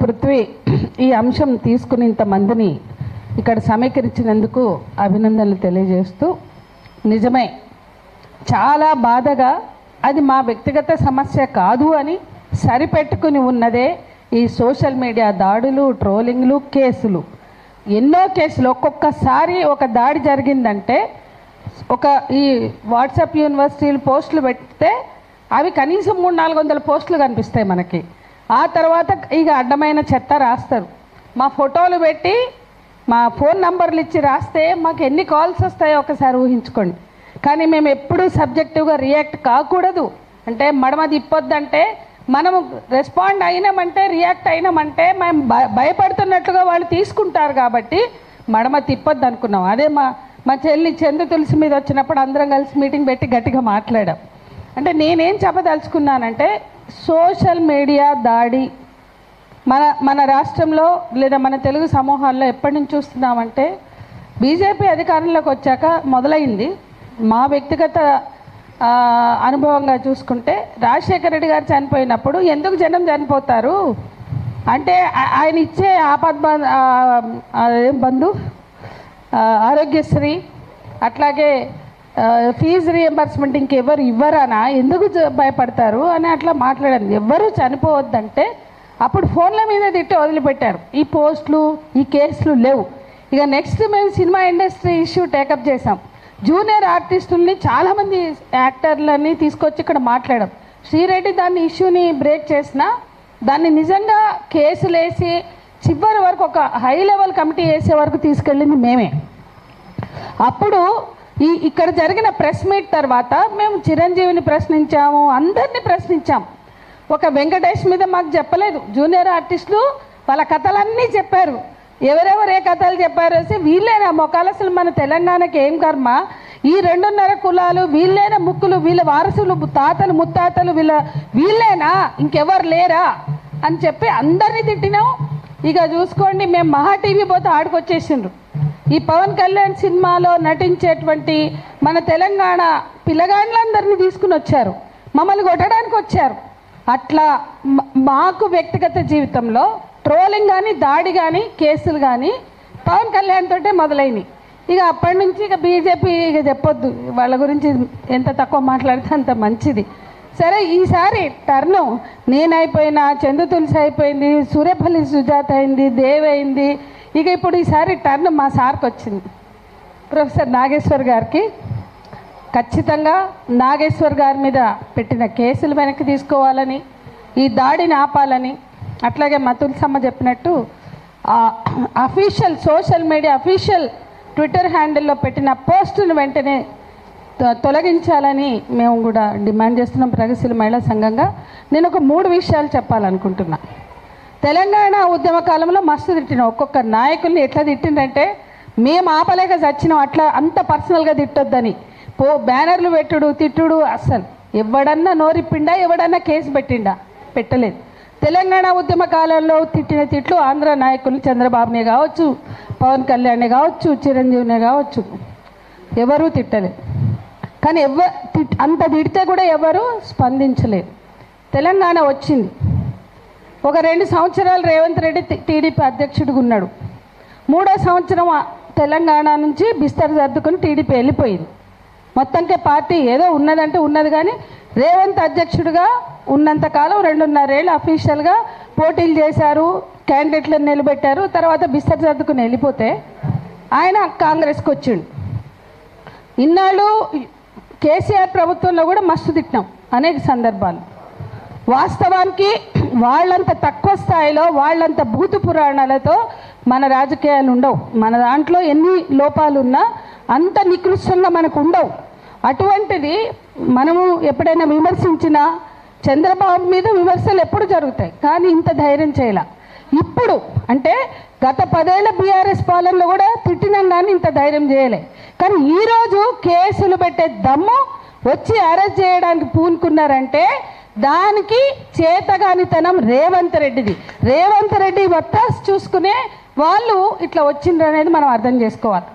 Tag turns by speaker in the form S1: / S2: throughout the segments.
S1: పృథ్వీ ఈ అంశం తీసుకుని ఇంతమందిని ఇక్కడ సమీకరించినందుకు అభినందనలు తెలియజేస్తూ, నిజమే చాలా బాధగా అది మా వ్యక్తిగత సమస్య కాదు అని సరిపెట్టుకుని ఉన్నదే ఈ సోషల్ మీడియా దాడులు, ట్రోలింగ్లు, కేసులు. ఎన్నో కేసులు, ఒక్కొక్కసారి ఒక దాడి జరిగిందంటే ఈ వాట్సాప్ యూనివర్సిటీలు పోస్టులు పెడితే అవి కనీసం 300-400 పోస్టులు కనిపిస్తాయి మనకి. ఆ తర్వాత ఇక అడ్డమైన చెత్త రాస్తారు. మా ఫోటోలు పెట్టి మా ఫోన్ నంబర్లు ఇచ్చి రాస్తే మాకు ఎన్ని కాల్స్ వస్తాయో ఒకసారి ఊహించుకోండి. కానీ మేము ఎప్పుడూ సబ్జెక్టివ్గా రియాక్ట్ కాకూడదు. అంటే మడమ తిప్పొద్దంటే మనము రెస్పాండ్ అయినామంటే, రియాక్ట్ అయినామంటే మేము భయపడుతున్నట్లుగా వాళ్ళు తీసుకుంటారు. కాబట్టి మడమ తిప్పొద్దు అనుకున్నాం. అదే మా చెల్లి చందు తులసి మీద వచ్చినప్పుడు అందరం కలిసి మీటింగ్ పెట్టి గట్టిగా మాట్లాడాం. అంటే నేనేం చెప్పదలుచుకున్నానంటే, సోషల్ మీడియా దాడి మన రాష్ట్రంలో లేదా మన తెలుగు సమూహాల్లో ఎప్పటి నుంచి చూస్తున్నామంటే, బీజేపీ అధికారంలోకి వచ్చాక మొదలైంది. మా వ్యక్తిగత అనుభవంగా చూసుకుంటే, రాజశేఖర రెడ్డి గారు చనిపోయినప్పుడు ఎందుకు జనం చనిపోతారు అంటే ఆయన ఇచ్చే బంధు ఆరోగ్యశ్రీ, అట్లాగే ఫీజు రీఎంబర్స్మెంట్ ఇంకెవరు ఇవ్వరానా, ఎందుకు భయపడతారు అని అట్లా మాట్లాడారు. ఎవరు చనిపోవద్దంటే అప్పుడు ఫోన్ల మీద తిట్టి వదిలిపెట్టారు. ఈ పోస్టులు, ఈ కేసులు లేవు. ఇక నెక్స్ట్ మేము సినిమా ఇండస్ట్రీ ఇష్యూ టేకప్ చేసాం. జూనియర్ ఆర్టిస్టుల్ని చాలామంది యాక్టర్లని తీసుకొచ్చి ఇక్కడ మాట్లాడాం. శ్రీరెడ్డి దాన్ని ఇష్యూని బ్రేక్ చేసినా దాన్ని నిజంగా కేసులు వేసి చివరి వరకు ఒక హై లెవెల్ కమిటీ వేసే వరకు తీసుకెళ్ళింది మేమే. అప్పుడు ఇక్కడ జరిగిన ప్రెస్ మీట్ తర్వాత మేము చిరంజీవిని ప్రశ్నించాము, అందరినీ ప్రశ్నించాము. ఒక వెంకటేష్ మీద మాకు చెప్పలేదు. జూనియర్ ఆర్టిస్టులు వాళ్ళ కథలన్నీ చెప్పారు. ఎవరెవరు ఏ కథలు చెప్పారు వేసి వీళ్ళేనా మొక్కలు, అసలు మన తెలంగాణకి ఏం కర్మ, ఈ 2.5 కులాలు వీళ్ళేనా ముక్కులు, వీళ్ళ వారసులు తాతలు ముత్తాతలు వీళ్ళేనా, ఇంకెవరు లేరా అని చెప్పి అందరినీ తిట్టినాం. ఇక చూసుకోండి, మేము మహా టీవీ పోతే ఆడుకొచ్చేసిండ్రు. ఈ పవన్ కళ్యాణ్ సినిమాలో నటించేటువంటి మన తెలంగాణ పిల్లగాళ్ళందరినీ తీసుకుని వచ్చారు, మమ్మల్ని కొట్టడానికి వచ్చారు. అట్లా మాకు వ్యక్తిగత జీవితంలో ట్రోలింగ్ కానీ, దాడి కానీ, కేసులు కానీ పవన్ కళ్యాణ్ తోటే మొదలైనవి. ఇక అప్పటి నుంచి ఇక బీజేపీ ఇక చెప్పొద్దు, వాళ్ళ గురించి ఎంత తక్కువ మాట్లాడితే అంత మంచిది. సరే, ఈసారి టర్ను నేనైపోయినా, చందు తులసి అయిపోయింది, సూర్యపల్లి సుజాత అయింది, దేవ్ అయింది. ఇక ఇప్పుడు ఈసారి టర్న్ మా సార్కి వచ్చింది, ప్రొఫెసర్ నాగేశ్వర్ గారికి. ఖచ్చితంగా నాగేశ్వర్ గారి మీద పెట్టిన కేసులు వెనక్కి తీసుకోవాలని, ఈ దాడిని ఆపాలని, అట్లాగే మా తులసమ్మ చెప్పినట్టు official social media official Twitter హ్యాండిల్లో పెట్టిన పోస్టును వెంటనే తొలగించాలని మేము కూడా డిమాండ్ చేస్తున్నాం ప్రగతిశీల మహిళా సంఘంగా. నేను ఒక 3 విషయాలు చెప్పాలనుకుంటున్నా. తెలంగాణ ఉద్యమ కాలంలో మస్తు తిట్టినాం. ఒక్కొక్క నాయకుల్ని ఎట్లా తిట్టిందంటే మేము ఆపలేక చచ్చినాం. అట్లా అంత పర్సనల్గా తిట్టొద్దని బ్యానర్లు పెట్టుడు, తిట్టుడు. అస్సలు ఎవడన్నా నోరిప్పిండా, ఎవడన్నా కేసు పెట్టలేదు. తెలంగాణ ఉద్యమ కాలంలో తిట్టిన తిట్లు ఆంధ్ర నాయకులు చంద్రబాబునే కావచ్చు, పవన్ కళ్యాణ్నే కావచ్చు, చిరంజీవినే కావచ్చు, ఎవరూ తిట్టలేదు. కానీ అంత తిడితే కూడా ఎవరు స్పందించలేదు. తెలంగాణ వచ్చింది. ఒక 2 సంవత్సరాలు రేవంత్ రెడ్డి టీడీపీ అధ్యక్షుడిగా ఉన్నాడు. 3వ సంవత్సరం తెలంగాణ నుంచి బిస్తర్ సర్దుకొని టీడీపీ వెళ్ళిపోయింది. మొత్తానికి పార్టీ ఏదో ఉన్నదంటే ఉన్నది, కానీ రేవంత్ అధ్యక్షుడిగా ఉన్నంతకాలం 2.5 ఏళ్ళు అఫీషియల్గా పోటీలు చేశారు, క్యాండిడేట్లను నిలబెట్టారు. తర్వాత బిస్తర్ సర్దుకుని వెళ్ళిపోతే ఆయన కాంగ్రెస్కి వచ్చిండు. ఇన్నాళ్ళు కేసీఆర్ ప్రభుత్వంలో కూడా మస్తు తిట్టినాం అనేక సందర్భాలు. వాస్తవానికి వాళ్ళంత తక్కువ స్థాయిలో, వాళ్ళంత భూత పురాణాలతో మన రాజకీయాలు ఉండవు. మన దాంట్లో ఎన్ని లోపాలున్నా అంత నికృష్టంగా మనకు ఉండవు. అటువంటిది మనము ఎప్పుడైనా విమర్శించినా చంద్రబాబు మీద విమర్శలు ఎప్పుడు జరుగుతాయి, కానీ ఇంత ధైర్యం చేయాల. ఇప్పుడు అంటే గత 10 ఏళ్ల బీఆర్ఎస్ పాలనలో కూడా తిట్టినాం, కానీ ఇంత ధైర్యం చేయలే. కానీ ఈరోజు కేసులు పెట్టే దమ్ము వచ్చి అరెస్ట్ చేయడానికి పూనుకున్నారంటే దానికి చేతగానితనం రేవంత్ రెడ్డిది. రేవంత్ రెడ్డి వత్తాసు చూసుకునే వాళ్ళు ఇట్లా వచ్చిండ్రు అనేది మనం అర్థం చేసుకోవాలి.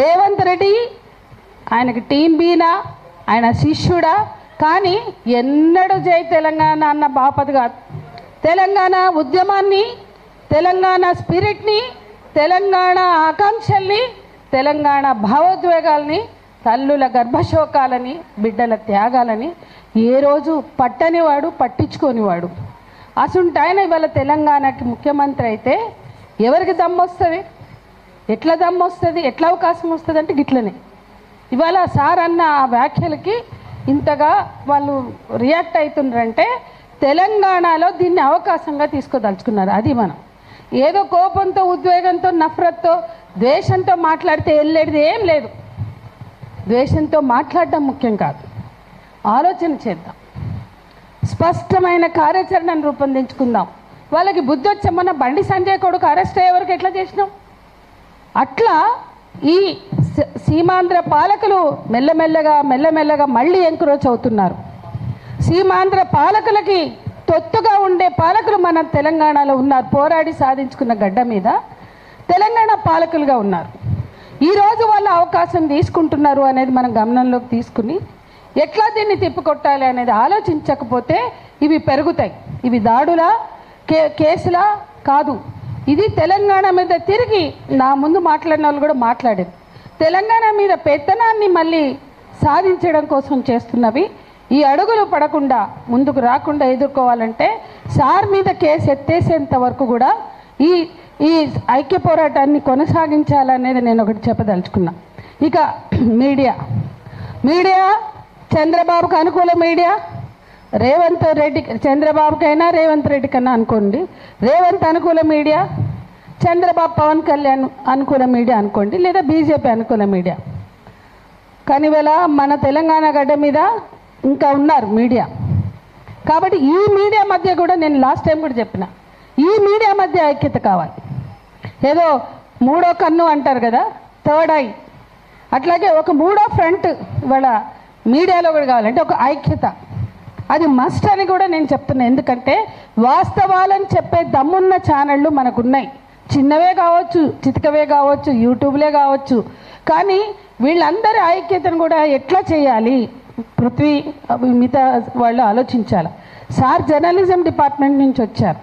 S1: రేవంత్ రెడ్డి ఆయనకి టీం బీనా, ఆయన శిష్యుడా, కానీ ఎన్నడూ జై తెలంగాణ అన్న బాపతి కాదు. తెలంగాణ ఉద్యమాన్ని తెలంగాణ స్పిరిట్ని, తెలంగాణ ఆకాంక్షల్ని, తెలంగాణ భావోద్వేగాల్ని, తల్లుల గర్భశోకాలని, బిడ్డల త్యాగాలని ఏ రోజు పట్టనివాడు, పట్టించుకోనివాడు. అసుంటాయన ఇవాళ తెలంగాణకి ముఖ్యమంత్రి అయితే ఎవరికి దమ్మొస్తుంది? ఎట్లా దమ్మొస్తుంది? ఎట్లా అవకాశం వస్తుంది అంటే గిట్లనే. ఇవాళ సార్ అన్న ఆ వ్యాఖ్యలకి ఇంతగా వాళ్ళు రియాక్ట్ అవుతున్నారంటే తెలంగాణలో దీన్ని అవకాశంగా తీసుకోదలుచుకున్నారు. అది మనం ఏదో కోపంతో, ఉద్వేగంతో, నఫరత్తో, ద్వేషంతో మాట్లాడితే వెళ్ళేది ఏం లేదు. ద్వేషంతో మాట్లాడడం ముఖ్యం కాదు. ఆలోచన చేద్దాం, స్పష్టమైన కార్యాచరణను రూపొందించుకుందాం. వాళ్ళకి బుద్ధి వచ్చే మొన్న బండి సంజయ్ కొడుకు అరెస్ట్ అయ్యే వరకు ఎట్లా చేసినాం, అట్లా ఈ సీమాంధ్ర పాలకులు మెల్లమెల్లగా మళ్ళీ ఎంకరేజ్ అవుతున్నారు. సీమాంధ్ర పాలకులకి తొత్తుగా ఉండే పాలకులు మన తెలంగాణలో ఉన్నారు. పోరాడి సాధించుకున్న గడ్డ మీద తెలంగాణ పాలకులుగా ఉన్నారు. ఈరోజు వాళ్ళు అవకాశం తీసుకుంటున్నారు అనేది మనం గమనంలోకి తీసుకుని ఎట్లా దీన్ని తిప్పికొట్టాలి అనేది ఆలోచించకపోతే ఇవి పెరుగుతాయి. ఇవి దాడులా, కేసులా కాదు. ఇది తెలంగాణ మీద తిరిగి నా ముందు మాట్లాడిన వాళ్ళు కూడా మాట్లాడారు. తెలంగాణ మీద పెత్తనాన్ని మళ్ళీ సాధించడం కోసం చేస్తున్నవి. ఈ అడుగులు పడకుండా, ముందుకు రాకుండా ఎదుర్కోవాలంటే సార్ మీద కేసు ఎత్తేసేంత వరకు కూడా ఈ ఐక్య పోరాటాన్ని కొనసాగించాలనేది నేను ఒకటి చెప్పదలుచుకున్నా. ఇక మీడియా చంద్రబాబుకు అనుకూల మీడియా, రేవంత్ రెడ్డి, చంద్రబాబుకైనా రేవంత్ రెడ్డి కన్నా అనుకోండి, రేవంత్ అనుకూల మీడియా, చంద్రబాబు పవన్ కళ్యాణ్ అనుకూల మీడియా అనుకోండి, లేదా బీజేపీ అనుకూల మీడియా. కానీ ఇవాళ మన తెలంగాణ గడ్డ మీద ఇంకా ఉన్నారు మీడియా. కాబట్టి ఈ మీడియా మధ్య కూడా నేను లాస్ట్ టైం కూడా చెప్పిన, ఈ మీడియా మధ్య ఐక్యత కావాలి. ఏదో మూడో కన్ను అంటారు కదా, థర్డ్ ఐ, అట్లాగే ఒక మూడో ఫ్రంట్ ఇవాళ మీడియాలో కూడా కావాలంటే ఒక ఐక్యత, అది మస్ట్ అని కూడా నేను చెప్తున్నా. ఎందుకంటే వాస్తవాలను చెప్పే దమ్మున్న ఛానళ్ళు మనకున్నాయి. చిన్నవే కావచ్చు, చితకవే కావచ్చు, యూట్యూబ్లే కావచ్చు. కానీ వీళ్ళందరి ఐక్యతను కూడా ఎట్లా చేయాలి, పృథ్వీ మిగతా వాళ్ళు ఆలోచించాలి. సార్ జర్నలిజం డిపార్ట్మెంట్ నుంచి వచ్చారు.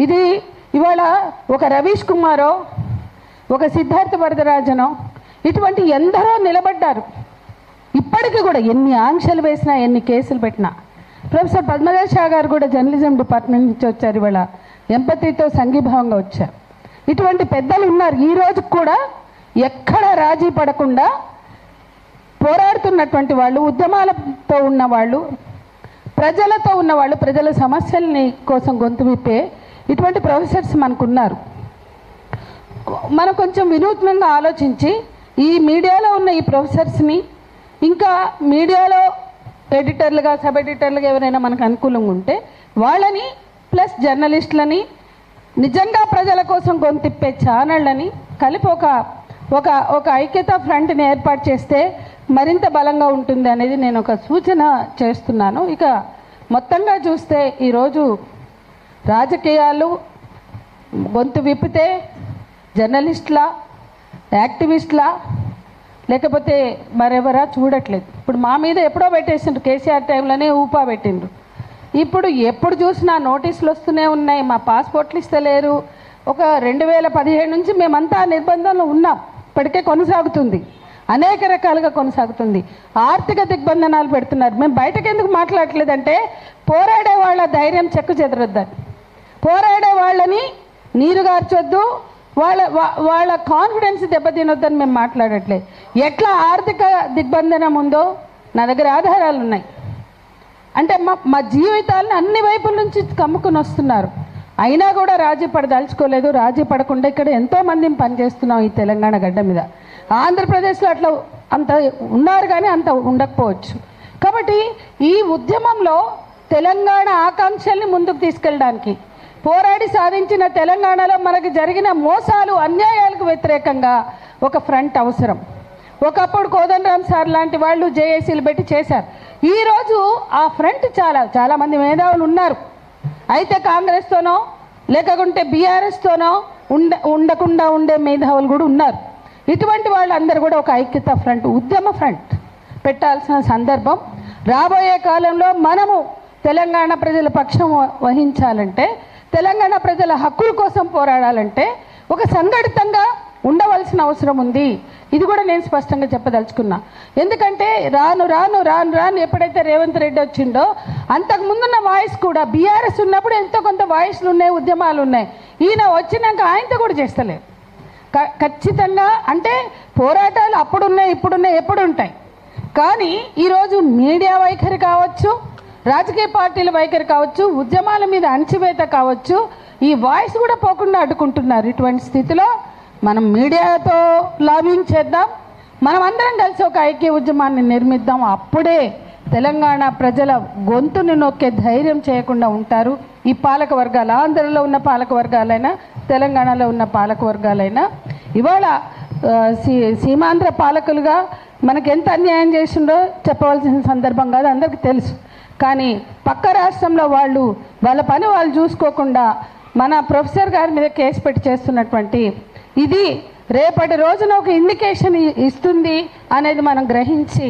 S1: ఇది ఇవాళ ఒక రవీష్ కుమారో, ఒక సిద్ధార్థ వరదరాజనో, ఇటువంటి ఎందరో నిలబడ్డారు. ఇప్పటికీ కూడా ఎన్ని ఆంక్షలు వేసినా, ఎన్ని కేసులు పెట్టినా. ప్రొఫెసర్ పద్మజ షా గారు కూడా జర్నలిజం డిపార్ట్మెంట్ నుంచి వచ్చారు. ఇవాళ ఎంపతితో సంఘీభావంగా వచ్చారు. ఇటువంటి పెద్దలు ఉన్నారు. ఈ రోజు కూడా ఎక్కడ రాజీ పడకుండా పోరాడుతున్నటువంటి వాళ్ళు, ఉద్యమాలతో ఉన్నవాళ్ళు, ప్రజలతో ఉన్నవాళ్ళు, ప్రజల సమస్యల్ని కోసం గొంతు విప్పే ఇటువంటి ప్రొఫెసర్స్ మనకున్నారు. మనం కొంచెం వినూత్నంగా ఆలోచించి ఈ మీడియాలో ఉన్న ఈ ప్రొఫెసర్స్ని, ఇంకా మీడియాలో ఎడిటర్లుగా, సబ్ ఎడిటర్లుగా ఎవరైనా మనకు అనుకూలంగా ఉంటే వాళ్ళని, ప్లస్ జర్నలిస్టులని, నిజంగా ప్రజల కోసం గొంతిప్పే ఛానళ్ళని కలిపి ఒక ఐక్యతా ఫ్రంట్ని ఏర్పాటు చేస్తే మరింత బలంగా ఉంటుంది అనేది నేను ఒక సూచన చేస్తున్నాను. ఇక మొత్తంగా చూస్తే ఈరోజు రాజకీయాలు గొంతు విప్పితే జర్నలిస్టులా, యాక్టివిస్టులా, లేకపోతే మరెవరా చూడట్లేదు. ఇప్పుడు మా మీద ఎప్పుడో పెట్టేసిండ్రు, కేసీఆర్ టైంలోనే ఊపా పెట్టిండ్రు. ఇప్పుడు ఎప్పుడు చూసినా నోటీసులు వస్తూనే ఉన్నాయి. మా పాస్పోర్ట్లు ఇస్తలేరు. ఒక 2017 నుంచి మేమంతా నిర్బంధంలో ఉన్నాం. ఇప్పటికే కొనసాగుతుంది, అనేక రకాలుగా కొనసాగుతుంది. ఆర్థిక దిగ్బంధనాలు పెడుతున్నారు. మేము బయటకు ఎందుకు మాట్లాడట్లేదంటే పోరాడే వాళ్ళ ధైర్యం చెక్కు చెదరొద్దని, పోరాడే వాళ్ళని నీరుగార్చొద్దు, వాళ్ళ కాన్ఫిడెన్స్ దెబ్బతినొద్దని మేము మాట్లాడట్లేదు. ఎట్లా ఆర్థిక దిగ్బంధనం ఉందో నా దగ్గర ఆధారాలు ఉన్నాయి. అంటే మా జీవితాలను అన్ని వైపుల నుంచి కమ్ముకుని వస్తున్నారు. అయినా కూడా రాజీ పడదలుచుకోలేదు. రాజీ పడకుండా ఇక్కడ ఎంతోమందిని పనిచేస్తున్నాం ఈ తెలంగాణ గడ్డ మీద. ఆంధ్రప్రదేశ్లో అట్లా అంత ఉన్నారు కానీ అంత ఉండకపోవచ్చు. కాబట్టి ఈ ఉద్యమంలో తెలంగాణ ఆకాంక్షల్ని ముందుకు తీసుకెళ్ళడానికి, పోరాడి సాధించిన తెలంగాణలో మనకు జరిగిన మోసాలు, అన్యాయాలకు వ్యతిరేకంగా ఒక ఫ్రంట్ అవసరం. ఒకప్పుడు కోదండరామ్ సార్ లాంటి వాళ్ళు జేఏసీలు పెట్టి చేశారు. ఈరోజు ఆ ఫ్రంట్ చాలామంది మేధావులు ఉన్నారు. అయితే కాంగ్రెస్తోనో లేకుంటే బీఆర్ఎస్తోనో ఉండకుండా ఉండే మేధావులు కూడా ఉన్నారు. ఇటువంటి వాళ్ళందరూ కూడా ఒక ఐక్యత ఫ్రంట్, ఉద్యమ ఫ్రంట్ పెట్టాల్సిన సందర్భం. రాబోయే కాలంలో మనము తెలంగాణ ప్రజల పక్షం వహించాలంటే తెలంగాణ ప్రజల హక్కుల కోసం పోరాడాలంటే ఒక సంఘటితంగా ఉండవలసిన అవసరం ఉంది. ఇది కూడా నేను స్పష్టంగా చెప్పదలుచుకున్నా. ఎందుకంటే రాను రాను రాను రాను ఎప్పుడైతే రేవంత్ రెడ్డి వచ్చిండో అంతకుముందున్న వాయిస్ కూడా బీఆర్ఎస్ ఉన్నప్పుడు ఎంతో కొంత వాయిస్లు ఉన్నాయి, ఉద్యమాలు ఉన్నాయి. ఈయన వచ్చినాక ఆయనతో కూడా చేస్తలేదు. ఖచ్చితంగా అంటే పోరాటాలు అప్పుడున్నాయి, ఇప్పుడున్నాయి, ఎప్పుడు ఉంటాయి. కానీ ఈరోజు మీడియా వైఖరి కావచ్చు, రాజకీయ పార్టీల వైఖరి కావచ్చు, ఉద్యమాల మీద అణచివేత కావచ్చు, ఈ వాయిస్ కూడా పోకుండా అడ్డుకుంటున్నారు. ఇటువంటి స్థితిలో మనం మీడియాతో లాబింగ్ చేద్దాం, మనం అందరం కలిసి ఒక ఐక్య ఉద్యమాన్ని నిర్మిద్దాం. అప్పుడే తెలంగాణ ప్రజల గొంతుని నొక్కే ధైర్యం చేయకుండా ఉంటారు ఈ పాలక వర్గాలు. ఆంధ్రలో ఉన్న పాలక వర్గాలైనా, తెలంగాణలో ఉన్న పాలక వర్గాలైనా. ఇవాళ సీమాంధ్ర పాలకులుగా మనకు ఎంత అన్యాయం చేసిండో చెప్పవలసిన సందర్భం కాదు, అందరికీ తెలుసు. కానీ పక్క రాష్ట్రంలో వాళ్ళ పని వాళ్ళు చూసుకోకుండా మన ప్రొఫెసర్ గారి మీద కేసు పెట్టి చేస్తున్నటువంటి ఇది రేపటి రోజున ఒక ఇండికేషన్ ఇస్తుంది అనేది మనం గ్రహించి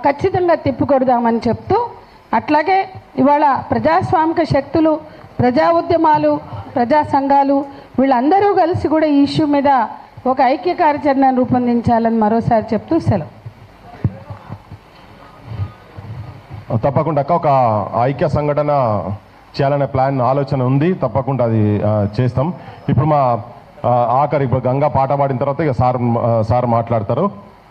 S1: ఖచ్చితంగా తిప్పికొడదామని చెప్తూ, అట్లాగే ఇవాళ ప్రజాస్వామిక శక్తులు, ప్రజా ఉద్యమాలు, ప్రజా సంఘాలు వీళ్ళందరూ కలిసి కూడా ఈ ఇష్యూ మీద ఒక ఐక్య కార్యాచరణను రూపొందించాలని మరోసారి చెప్తూ సెలవు.
S2: తప్పకుండా ఒక ఐక్య సంఘటన చేయాలనే ఆలోచన ఉంది. తప్పకుండా అది చేస్తాం. ఇప్పుడు మా ఆఖరి గంగా పాట పాడిన తర్వాత ఇక సార్ మాట్లాడతారు.